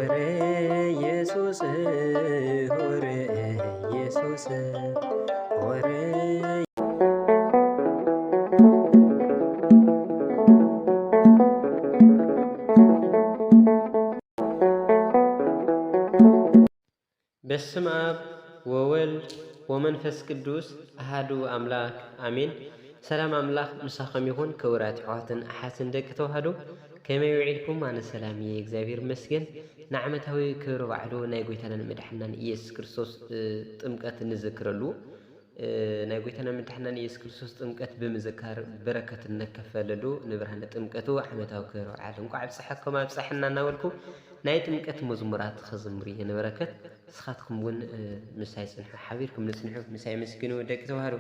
ሆረ ኢየሱስ ሆረ ኢየሱስ ሆረ በስመ አብ ወወልድ ወመንፈስ ቅዱስ አሐዱ አምላክ አሜን። ሰላም አምላክ ምሳኸም ይሁን። ክቡራት ኣሕዋትን ኣሓትን ደቂ ተዋህዶ ከመይ ውዒልኩም? ኣነ ሰላም እየ እግዚአብሔር ይመስገን። ንዓመታዊ ክብረ በዓሉ ናይ ጎይታናን መድሓኒትናን ኢየሱስ ክርስቶስ ጥምቀት ንዝክረሉ ናይ ጎይታናን መድሓኒትናን ኢየሱስ ክርስቶስ ጥምቀት ብምዝካር በረከት እንከፈለሉ ንብርሃነ ጥምቀቱ ዓመታዊ ክብረ በዓል እንኳዕ ኣብፅሐኩም ኣብፅሐና እናበልኩም ናይ ጥምቀት መዝሙራት ክዝምር እየ ንበረከት። ንስኻትኩም እውን ምሳይ ፅንሑ ሓቢርኩም ንፅንሑ ምሳይ መስግኑ ደቂ ተዋህዶ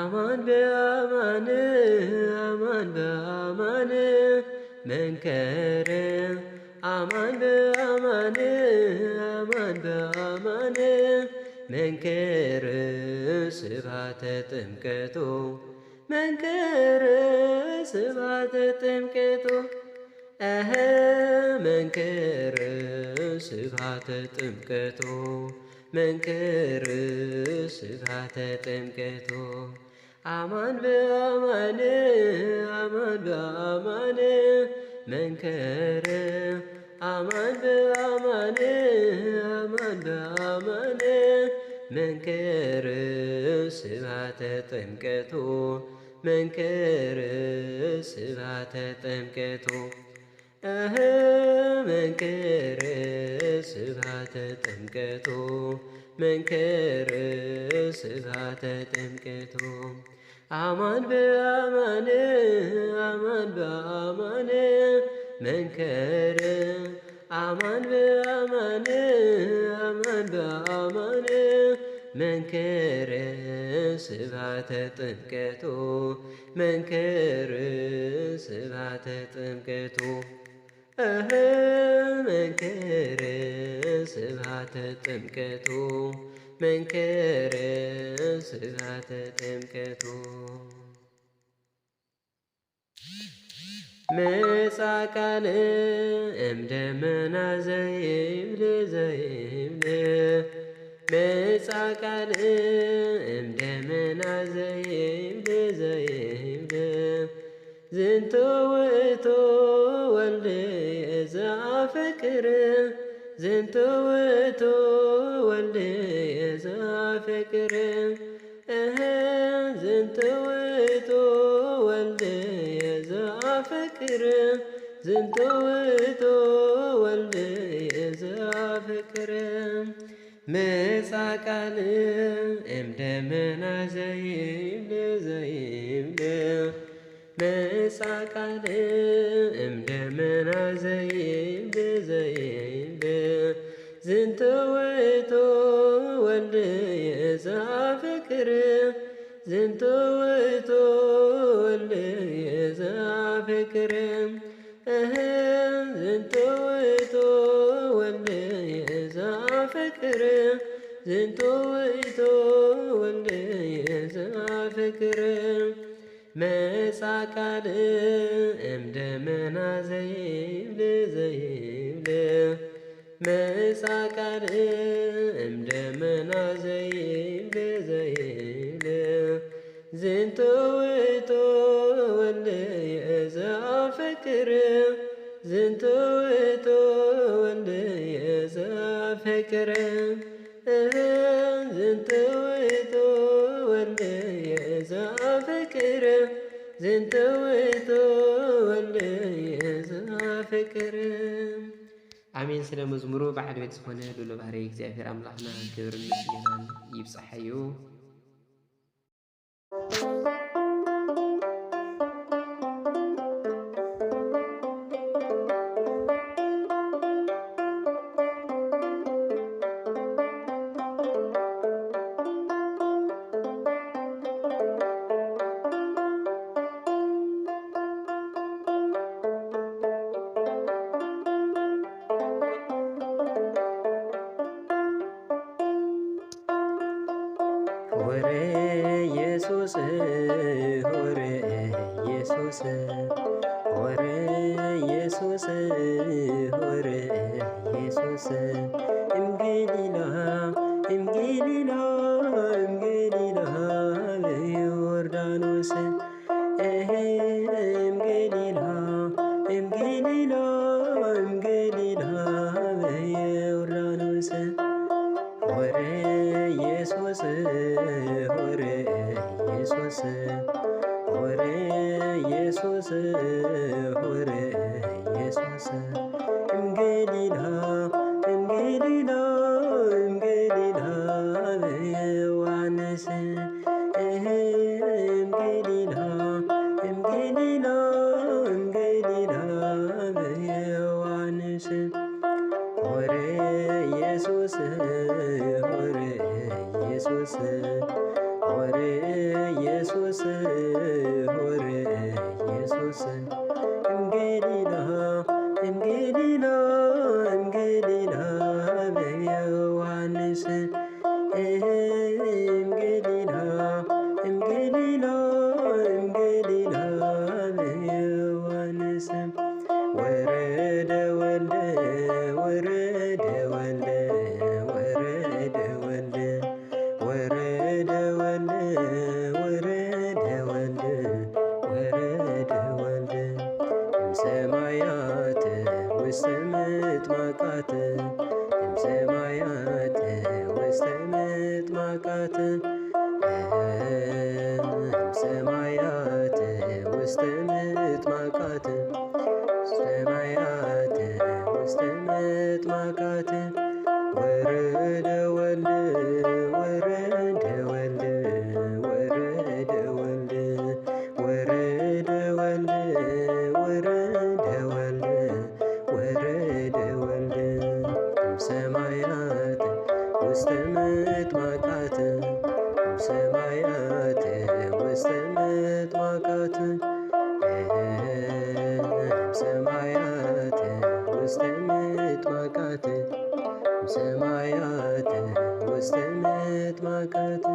አማን በማን አማን በአማን መንከረ አማን በማን አማን በአማን መንከረ ስብሐተ ጥምቀቱ መንከረ ስብሐተ ጥምቀቱ መንከረ ስብሐተ ጥምቀቱ መንከረ ስብሐተ ጥምቀቱ አማን በአማን አማን በአማን መንከረ አማን በአማን አማን በአማን መንከረ ስብሐተ ጥምቀቱ መንከረ ስብሐተ ጥምቀቱ መንከረ ስብሐተ ጥምቀቱ መንከረ ስብሐተ ጥምቀቱ አማን በአማን አማን በአማን መንከረ አማን በአማን አማን በአማን መንከረ ስብሐተ ጥምቀቱ መንከረ ስብሐተ ጥምቀቱ መንከረ ስብሐተ ጥምቀቱ መንከረ ስብሐተ ጥምቀቱ አማን በአማን አማን በአማን መንከረ አማን በአማን አማን በአማን መንከረ ስብሐተ ጥምቀቱ መንከረ ስብሐተ ጥምቀቱ መንከረ ስብሐተ ጥምቀቱ መንከረ ስብሐተ ጥምቀቱ መጻቃል እምደመና ዘይብል ዘይብል መጻቃል እምደመና ዘይብል ዘይብል ዝንቱ ውእቱ ወልድየ ዘአፈቅር ዝንቱ ውእቱ ወልድየ ዘአፈቅር ዝንቱ ውእቱ ወልድየ ዘአፈቅር ዝንቱ ውእቱ ወልድየ ዘአፈቅር መጻቃል እምደመና ዘይብል ዘይብል መጻቃል እምደመና ዘይብል ዘይብል ዝንቱ ውእቱ ወልድየ ዘአፈቅር ዝንቱ ውእቱ ወልድየ ዘአፈቅር ዝንቱ ውእቱ ወልድየ ዘአፈቅር ዝንቱ ውእቱ ወልድየ ዘአፍቅር መጻ ካልእ እምደመና ዘይብል መጻ ካልእ እምደመና ዘይብል ዝንቱ ውእቱ ወልድየ ዘአፍቅር ዝንቱ ውእቱ ወልድየ ዘአፍቅር ዝንቱ ውእቱ ወልድየ ዘአፍቅር ዝንቱ ውእቱ ወልድየ ዘአፍቅር። አሜን። ስለ መዝሙሩ በዓል ቤት ዝኾነ ሉለ ባህሪ እግዚአብሔር አምላኽና ክብርን ምስጋናን ይብፅሐዩ። ሆረ ኢየሱስ ሆረ ኢየሱስ ሆረ ኢየሱስ ሆረ ኢየሱስ እምገሊላ እምገሊላ እምገሊላ በዮርዳኖስ እምገሊላ እምገሊላ እምገሊላ በዮርዳኖስ ሆረ ኢየሱስ ሆረ ኢየሱስ ሆረ ኢየሱስ ሆረ ኢየሱስ እምገሊላ እምገሊላ እምገሊላ በዮሐንስ እምገሊላ እምገሊላ እምገሊላ በዮሐንስ ሆረ ኢየሱስ ሆረ ኢየሱስ ሆረ ኢየሱስ ሆረ ኢየሱስ እምገሊላ እምገሊላ እምገሊላ በዮሐንስ እምገሊላ እምገሊላ እምገሊላ በዮሐንስ ወረደ ወልደ ወረደ ወልደ ወረደ ወልደ ወረደ ወልደ ወረደ ወልደ ወረደ ወልደ እምሰማያት ውስተ ምጥማቃት እምሰማያት ውስተ ምጥማቃት እምሰማያት ውስተ ምጥማቃት ሰማያት ውስተ ምጥማቃት ወረደ ወልደ ወረደ ወልደ ወረደ ወልደ ወረደ ወልደ ወረደ ወልደ ወረደ ወልደ እምሰማያት ውስተ ምጥማቃት እምሰማያት ውስተ ምጥማቃት ሰማያት ውስተ ምጥማቃት ሰማያት ውስተ ምጥማቃት